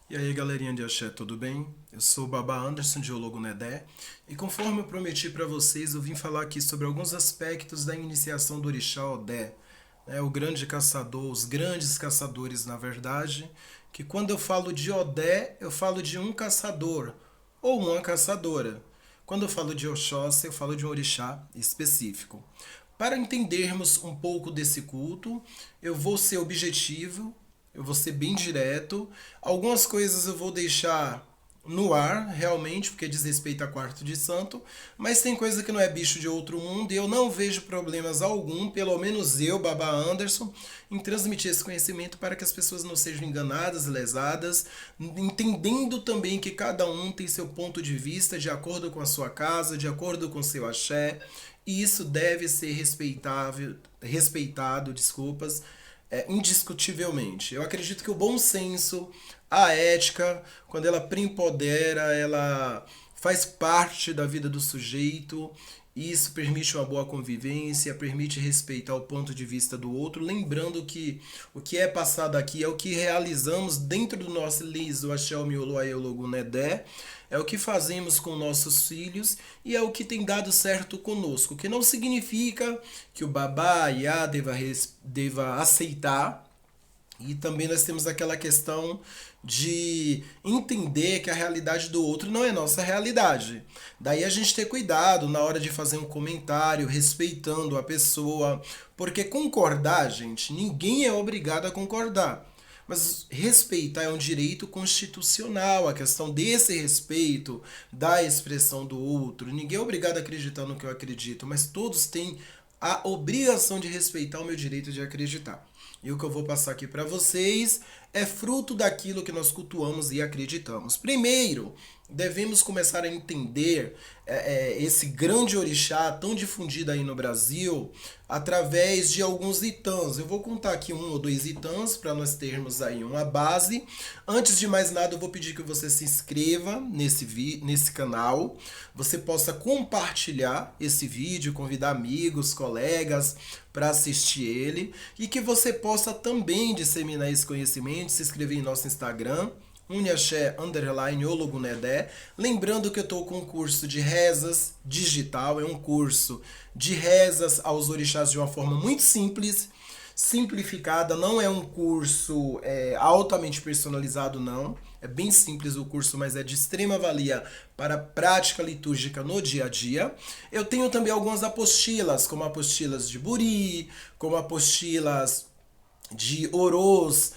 E aí, galerinha de Axé, tudo bem? Eu sou o Baba Anderson de Ologunedé e conforme eu prometi para vocês, eu vim falar aqui sobre alguns aspectos da iniciação do Orixá Odé, né, o grande caçador, os grandes caçadores, na verdade, que quando eu falo de Odé, eu falo de um caçador ou uma caçadora. Quando eu falo de Oxóssi, eu falo de um orixá específico. Para entendermos um pouco desse culto, eu vou ser objetivo, eu vou ser bem direto. Algumas coisas eu vou deixar no ar, realmente, porque diz respeito a quarto de santo, mas tem coisa que não é bicho de outro mundo e eu não vejo problemas algum, pelo menos eu, Baba Anderson, em transmitir esse conhecimento para que as pessoas não sejam enganadas, lesadas, entendendo também que cada um tem seu ponto de vista de acordo com a sua casa, de acordo com seu axé, e isso deve ser respeitado, desculpas, indiscutivelmente. Eu acredito que o bom senso, a ética, quando ela prepondera, ela faz parte da vida do sujeito. E isso permite uma boa convivência, permite respeitar o ponto de vista do outro, lembrando que o que é passado aqui é o que realizamos dentro do nosso liso Axel Miolo Aeologo Nedé, é o que fazemos com nossos filhos e é o que tem dado certo conosco, que não significa que o babá e a deva aceitar, e também nós temos aquela questão de entender que a realidade do outro não é nossa realidade. Daí a gente ter cuidado na hora de fazer um comentário, respeitando a pessoa, porque concordar, gente, ninguém é obrigado a concordar. Mas respeitar é um direito constitucional, a questão desse respeito, da expressão do outro. Ninguém é obrigado a acreditar no que eu acredito, mas todos têm a obrigação de respeitar o meu direito de acreditar. E o que eu vou passar aqui para vocês é fruto daquilo que nós cultuamos e acreditamos. Primeiro, devemos começar a entender esse grande orixá tão difundido aí no Brasil através de alguns itãs. Eu vou contar aqui um ou dois itãs para nós termos aí uma base. Antes de mais nada, eu vou pedir que você se inscreva nesse canal, você possa compartilhar esse vídeo, convidar amigos, colegas para assistir ele e que você possa também disseminar esse conhecimento, se inscrever em nosso Instagram, Uniaxé_Ologunedé. Lembrando que eu estou com um curso de rezas digital, é um curso de rezas aos orixás de uma forma muito simples, simplificada, não é um curso altamente personalizado, não. É bem simples o curso, mas é de extrema valia para a prática litúrgica no dia a dia. Eu tenho também algumas apostilas, como apostilas de Buri, como apostilas de Orôs,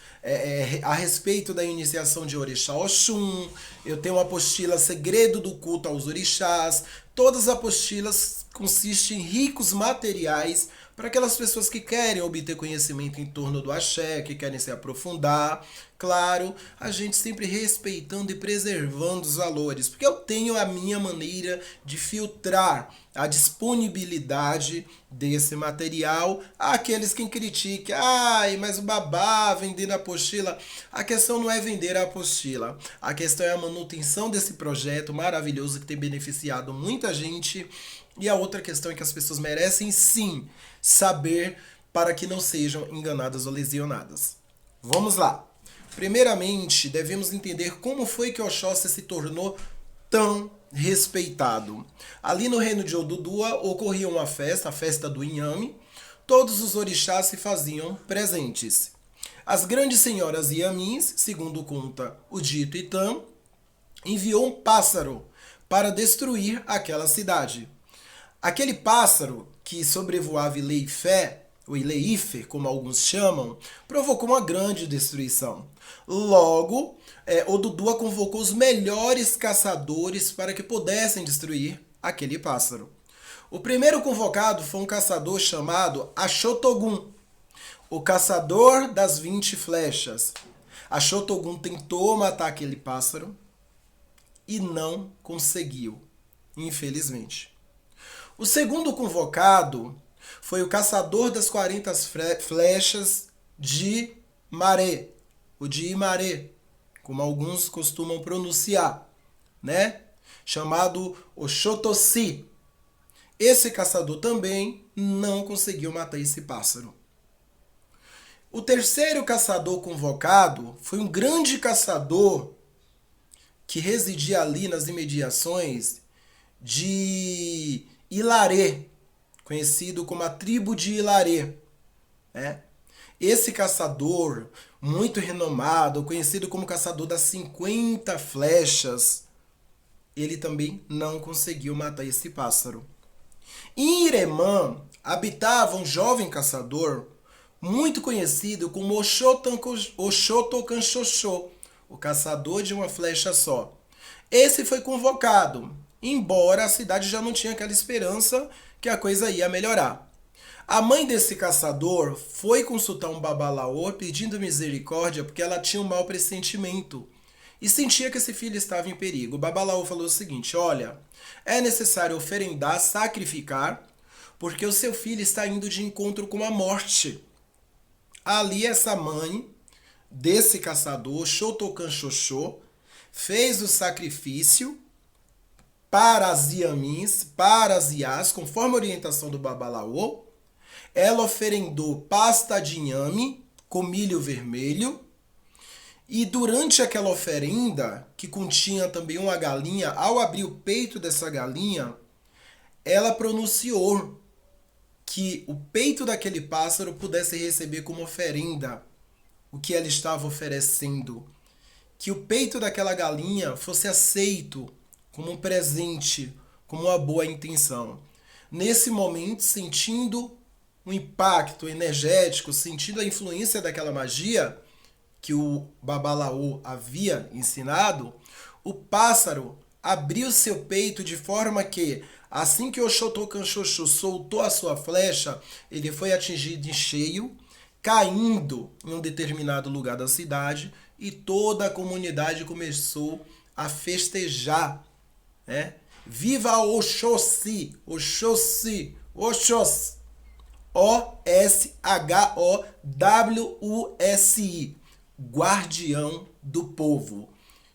a respeito da iniciação de Orixá Oxum. Eu tenho uma apostila Segredo do Culto aos Orixás. Todas as apostilas consistem em ricos materiais para aquelas pessoas que querem obter conhecimento em torno do axé, que querem se aprofundar. Claro, a gente sempre respeitando e preservando os valores, porque eu tenho a minha maneira de filtrar a disponibilidade desse material àqueles que criticam. Ai, mas o babá vendendo a apostila. A questão não é vender a apostila. A questão é a manutenção desse projeto maravilhoso que tem beneficiado muita gente. E a outra questão é que as pessoas merecem sim saber para que não sejam enganadas ou lesionadas. Vamos lá. Primeiramente, devemos entender como foi que Oxóssi se tornou tão respeitado. Ali no reino de Odudua ocorria uma festa, a festa do Inhame. Todos os orixás se faziam presentes. As grandes senhoras Iamins, segundo conta o dito Itã, enviou um pássaro para destruir aquela cidade. Aquele pássaro que sobrevoava Ileifé, ou Ileife, como alguns chamam, provocou uma grande destruição. Logo, Odudua convocou os melhores caçadores para que pudessem destruir aquele pássaro. O primeiro convocado foi um caçador chamado Axotogun, o caçador das 20 flechas. Axotogun tentou matar aquele pássaro e não conseguiu, infelizmente. O segundo convocado foi o caçador das 40 flechas de Maré, o de Imaré, como alguns costumam pronunciar, né? Chamado Oxotossi. Esse caçador também não conseguiu matar esse pássaro. O terceiro caçador convocado foi um grande caçador que residia ali nas imediações de Ilaré, conhecido como a tribo de Ilaré, né? Esse caçador, muito renomado, conhecido como caçador das 50 flechas, ele também não conseguiu matar esse pássaro. Em Iremã habitava um jovem caçador muito conhecido como Oxotocanxoxô, o caçador de uma flecha só. Esse foi convocado, embora a cidade já não tinha aquela esperança que a coisa ia melhorar. A mãe desse caçador foi consultar um babalaô pedindo misericórdia porque ela tinha um mau pressentimento e sentia que esse filho estava em perigo. O babalaô falou o seguinte: olha, é necessário oferendar, sacrificar, porque o seu filho está indo de encontro com a morte. Ali essa mãe desse caçador, Xotocanxoxô, fez o sacrifício para as Iamins, para as Iás, conforme a orientação do babalaô. Ela oferendou pasta de inhame com milho vermelho. E durante aquela oferenda, que continha também uma galinha, ao abrir o peito dessa galinha, ela pronunciou que o peito daquele pássaro pudesse receber como oferenda o que ela estava oferecendo. Que o peito daquela galinha fosse aceito como um presente, como uma boa intenção. Nesse momento, sentindo o impacto energético, sentindo a influência daquela magia que o babalaô havia ensinado, o pássaro abriu seu peito de forma que, assim que o Oxotocanxoxô soltou a sua flecha, ele foi atingido em cheio, caindo em um determinado lugar da cidade, e toda a comunidade começou a festejar, né? Viva Oxóssi! Oxóssi! Oxóssi! Oshowsi, guardião do povo.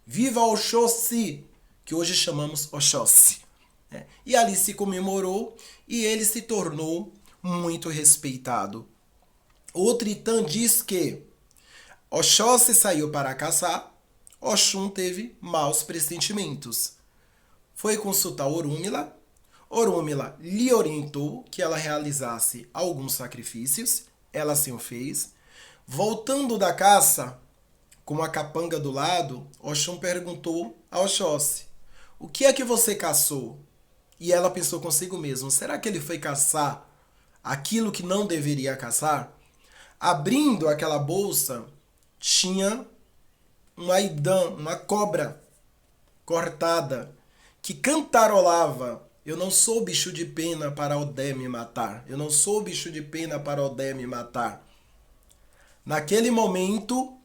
Viva Oxóssi, que hoje chamamos Oxóssi. E ali se comemorou e ele se tornou muito respeitado. Outro Itã diz que Oxóssi saiu para caçar, Oxum teve maus pressentimentos. Foi consultar Orúmila. Orúmila lhe orientou que ela realizasse alguns sacrifícios, ela assim o fez. Voltando da caça, com a capanga do lado, Oxum perguntou a Oxóssi: o que é que você caçou? E ela pensou consigo mesma: será que ele foi caçar aquilo que não deveria caçar? Abrindo aquela bolsa, tinha um aidã, uma cobra cortada, que cantarolava: eu não sou bicho de pena para Odé me matar. Eu não sou bicho de pena para Odé me matar. Naquele momento,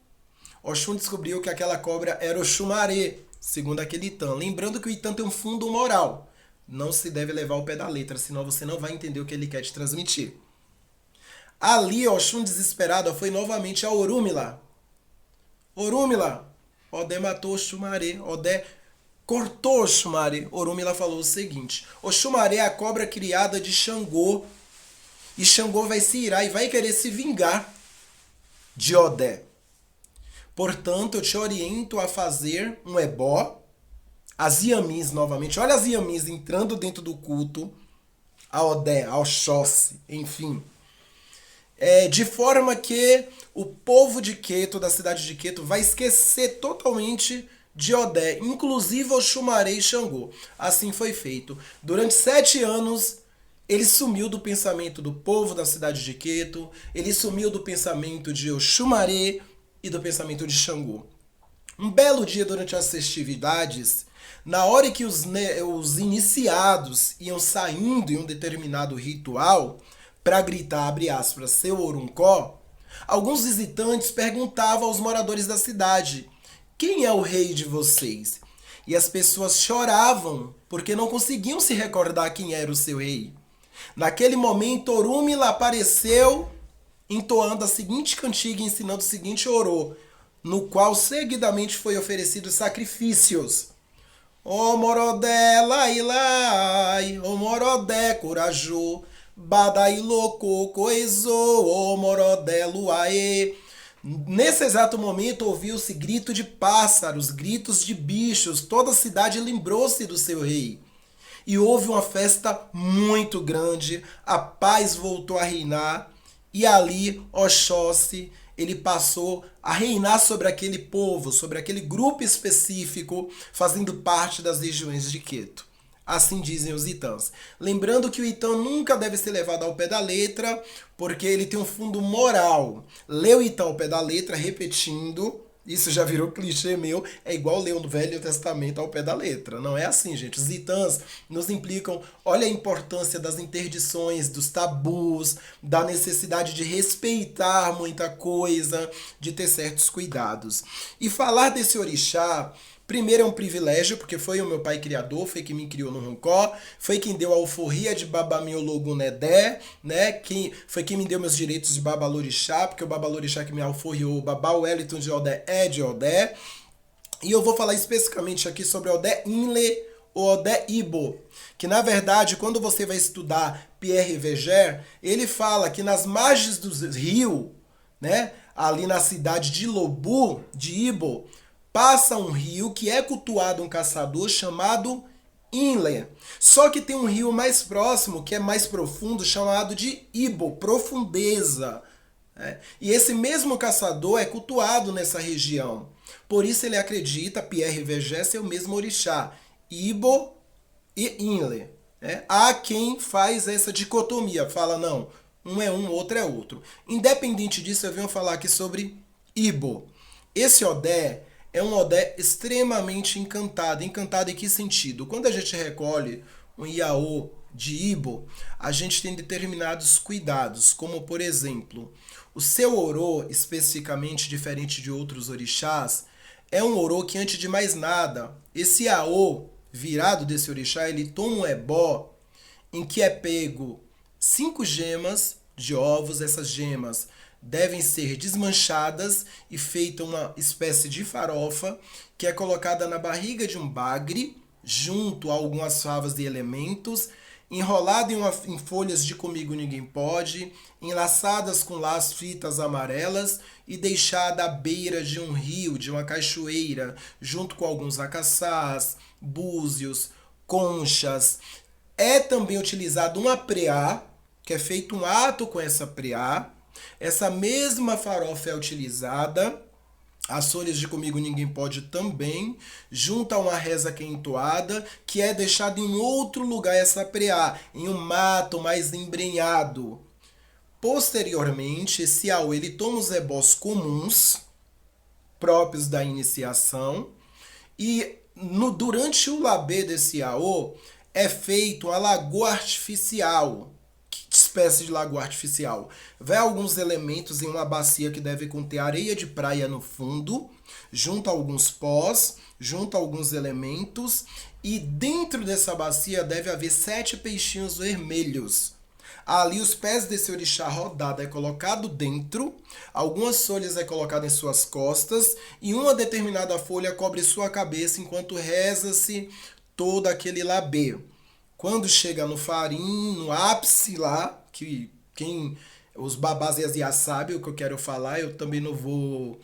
Oxum descobriu que aquela cobra era o Xumaré, segundo aquele Itã. Lembrando que o Itã tem um fundo moral. Não se deve levar ao pé da letra, senão você não vai entender o que ele quer te transmitir. Ali, Oxum, desesperado, foi novamente a Orúmila. Orúmila, Odé matou o Xumaré. Odé cortou o Xumaré. Orúmila falou o seguinte: o Xumaré é a cobra criada de Xangô. E Xangô vai se irar e vai querer se vingar de Odé. Portanto, eu te oriento a fazer um ebó. As Iamins novamente. Olha as Iamins entrando dentro do culto a Odé, ao Oxóssi, enfim. De forma que o povo de Queto, da cidade de Queto, vai esquecer totalmente de Odé, inclusive o Xumaré e Xangô. Assim foi feito. Durante 7 anos, ele sumiu do pensamento do povo da cidade de Queto, ele sumiu do pensamento de Oxumaré e do pensamento de Xangô. Um belo dia, durante as festividades, na hora que os iniciados iam saindo em um determinado ritual para gritar, abre aspas, seu Oruncó, alguns visitantes perguntavam aos moradores da cidade: quem é o rei de vocês? E as pessoas choravam porque não conseguiam se recordar quem era o seu rei. Naquele momento, Orúmila apareceu entoando a seguinte cantiga e ensinando o seguinte orô, no qual seguidamente foi oferecido sacrifícios. O Morodé, Lailai, o Morodé, Corajô, Badai louco, coisou, o Morodé, Luaê. Nesse exato momento ouviu-se grito de pássaros, gritos de bichos, toda a cidade lembrou-se do seu rei. E houve uma festa muito grande, a paz voltou a reinar, e ali Oxóssi, ele passou a reinar sobre aquele povo, sobre aquele grupo específico, fazendo parte das regiões de Queto. Assim dizem os Itãs. Lembrando que o Itã nunca deve ser levado ao pé da letra, porque ele tem um fundo moral. Ler o Itã ao pé da letra, repetindo, isso já virou clichê meu, é igual ler o Velho Testamento ao pé da letra. Não é assim, gente. Os Itãs nos implicam, olha a importância das interdições, dos tabus, da necessidade de respeitar muita coisa, de ter certos cuidados. E falar desse orixá, primeiro é um privilégio, porque foi o meu pai criador, foi quem me criou no Roncó, foi quem deu a alforria de Babamiologunedé, né? Foi quem me deu meus direitos de Babalorixá, porque o Babalorixá que me alforriou, o Babá Wellington de Odé é de Odé. E eu vou falar especificamente aqui sobre Odé Inle ou Odé Ibo, que na verdade, quando você vai estudar Pierre Veger, ele fala que nas margens do rio, né, ali na cidade de Lobu, de Ibo, passa um rio que é cultuado um caçador chamado Inle. Só que tem um rio mais próximo, que é mais profundo, chamado de Ibo, profundeza. E esse mesmo caçador é cultuado nessa região. Por isso ele acredita, Pierre Veger, ser o mesmo orixá, Ibo e Inle. Há quem faz essa dicotomia, fala não, um é um, outro é outro. Independente disso, eu venho falar aqui sobre Ibo. Esse Odé é um Odé extremamente encantado. Encantado em que sentido? Quando a gente recolhe um Iaô de Ibo, a gente tem determinados cuidados, como por exemplo, o seu orô, especificamente diferente de outros orixás, é um orô que antes de mais nada, esse Iaô virado desse orixá, ele toma um ebó em que é pego 5 gemas de ovos, essas gemas devem ser desmanchadas e feita uma espécie de farofa que é colocada na barriga de um bagre, junto a algumas favas de elementos, enrolada em folhas de Comigo Ninguém Pode, enlaçadas com fitas amarelas e deixada à beira de um rio, de uma cachoeira, junto com alguns acaçás, búzios, conchas. É também utilizado uma preá, que é feito um ato com essa preá. Essa mesma farofa é utilizada, as folhas de Comigo Ninguém Pode também, junto a uma reza que é entoada, que é deixada em outro lugar essa preá, em um mato mais embrenhado. Posteriormente, esse Iaô, ele toma os ebós comuns, próprios da iniciação, e durante o labê desse Iaô, é feito uma lagoa artificial. Espécie de lagoa artificial. Vai alguns elementos em uma bacia que deve conter areia de praia no fundo, junto a alguns pós, junto a alguns elementos, e dentro dessa bacia deve haver 7 peixinhos vermelhos. Ali os pés desse orixá rodado é colocado dentro, algumas folhas é colocado em suas costas e uma determinada folha cobre sua cabeça enquanto reza-se todo aquele labê. Quando chega no farim, no ápice lá, que os babás e as iás sabem o que eu quero falar, eu também não vou,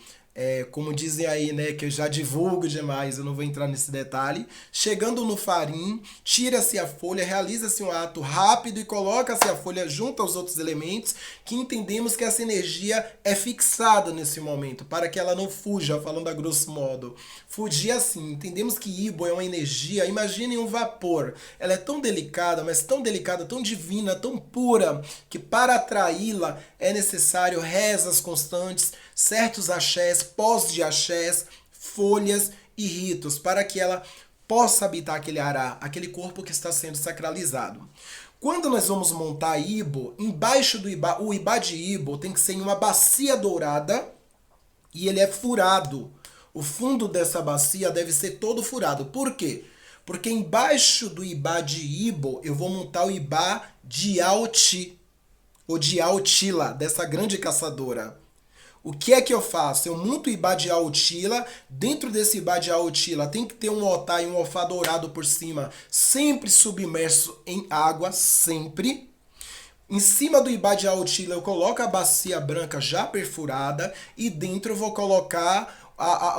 como dizem aí, né, que eu já divulgo demais, eu não vou entrar nesse detalhe. Chegando no farim, tira-se a folha, realiza-se um ato rápido e coloca-se a folha junto aos outros elementos, que entendemos que essa energia é fixada nesse momento, para que ela não fuja, falando a grosso modo. Fugir assim, entendemos que Ibo é uma energia, imaginem um vapor, ela é tão delicada, mas tão delicada, tão divina, tão pura, que para atraí-la é necessário rezas constantes, certos axés, pós de axés, folhas e ritos, para que ela possa habitar aquele ará, aquele corpo que está sendo sacralizado. Quando nós vamos montar Ibo, embaixo do Ibá, o Ibá de Ibo tem que ser em uma bacia dourada e ele é furado. O fundo dessa bacia deve ser todo furado. Por quê? Porque embaixo do Ibá de Ibo eu vou montar o Ibá de Alti, ou de Altila, dessa grande caçadora. O que é que eu faço? Eu monto o Ibá de Altila, dentro desse Ibá de Altila tem que ter um otá e um ofá dourado por cima, sempre submerso em água, sempre. Em cima do ibá de Aotila eu coloco a bacia branca já perfurada e dentro eu vou colocar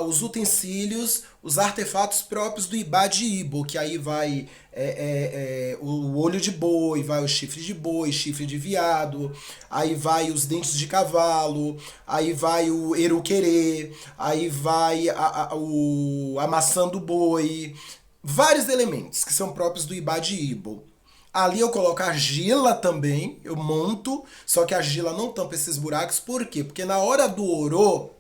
os utensílios, os artefatos próprios do ibá de Ibo, que aí vai o olho de boi, vai o chifre de boi, chifre de viado, aí vai os dentes de cavalo, aí vai o eruquerê, aí vai a maçã do boi, vários elementos que são próprios do ibá de Ibo. Ali eu coloco argila também, eu monto, só que a argila não tampa esses buracos, por quê? Porque na hora do orô,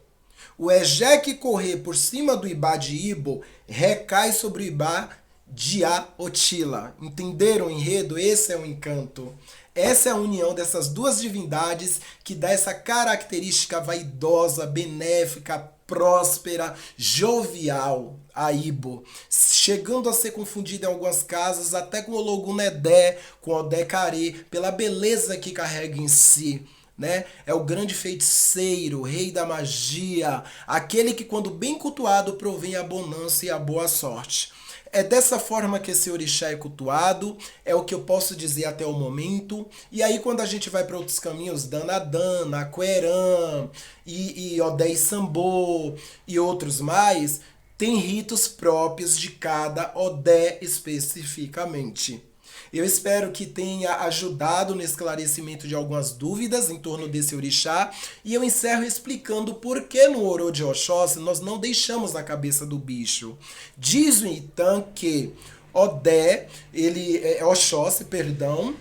o Ejé que correr por cima do Ibá de Ibo recai sobre o Ibá de Aotila. Entenderam o enredo? Esse é o encanto. Essa é a união dessas duas divindades que dá essa característica vaidosa, benéfica, próspera, jovial a Ibo, chegando a ser confundida em algumas casas até com o Ologun Edé, com o Odé Carê, pela beleza que carrega em si. Né? É o grande feiticeiro, rei da magia, aquele que quando bem cultuado provém a bonança e a boa sorte. É dessa forma que esse orixá é cultuado, é o que eu posso dizer até o momento. E aí quando a gente vai para outros caminhos, Danadana, Aquerã, e Odé e Sambô e outros mais, tem ritos próprios de cada Odé especificamente. Eu espero que tenha ajudado no esclarecimento de algumas dúvidas em torno desse orixá. E eu encerro explicando por que no Orô de Oxóssi nós não deixamos a cabeça do bicho. Diz o Itan que Odé, ele é Oxóssi, perdão,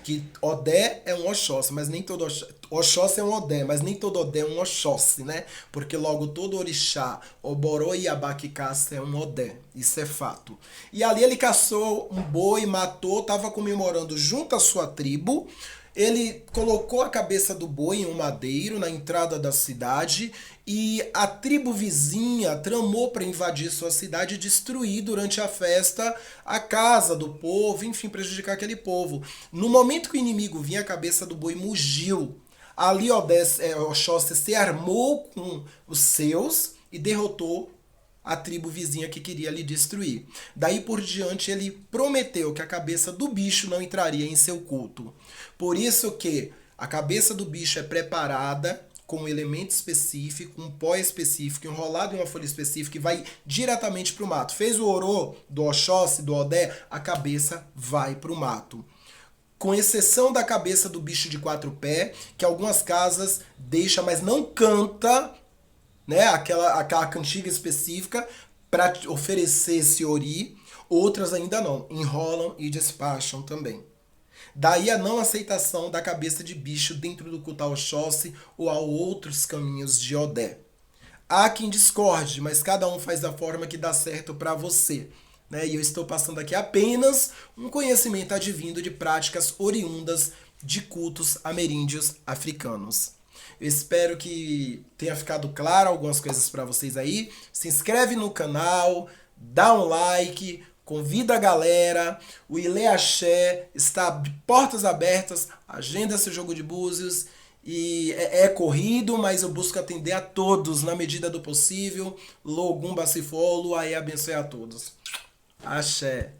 que Odé é um Oxóssi, mas nem todo Oxóssi é um Odé, mas nem todo Odé é um Oxóssi, né? Porque logo todo orixá, Oboró e Abá que caça é um Odé. Isso é fato. E ali ele caçou um boi, matou, estava comemorando junto à sua tribo. Ele colocou a cabeça do boi em um madeiro na entrada da cidade e a tribo vizinha tramou para invadir sua cidade e destruir durante a festa a casa do povo, enfim, prejudicar aquele povo. No momento que o inimigo vinha, a cabeça do boi mugiu. Ali Oxóssi se armou com os seus e derrotou a tribo vizinha que queria lhe destruir. Daí por diante ele prometeu que a cabeça do bicho não entraria em seu culto. Por isso que a cabeça do bicho é preparada com um elemento específico, um pó específico, enrolado em uma folha específica e vai diretamente para o mato. Fez o orô do Oxóssi, do Odé, a cabeça vai para o mato. Com exceção da cabeça do bicho de quatro pés, que algumas casas deixa, mas não canta, né, aquela cantiga específica para oferecer esse ori, outras ainda não, enrolam e despacham também. Daí a não aceitação da cabeça de bicho dentro do culto ao Oxóssi ou a outros caminhos de Odé. Há quem discorde, mas cada um faz da forma que dá certo para você. Né? E eu estou passando aqui apenas um conhecimento advindo de práticas oriundas de cultos ameríndios africanos. Eu espero que tenha ficado claro algumas coisas para vocês aí. Se inscreve no canal, dá um like, convida a galera. O Ilê Axé está de portas abertas, agenda seu jogo de búzios. E é corrido, mas eu busco atender a todos na medida do possível. Logum Bacifolo, aí abençoe a todos. Axé.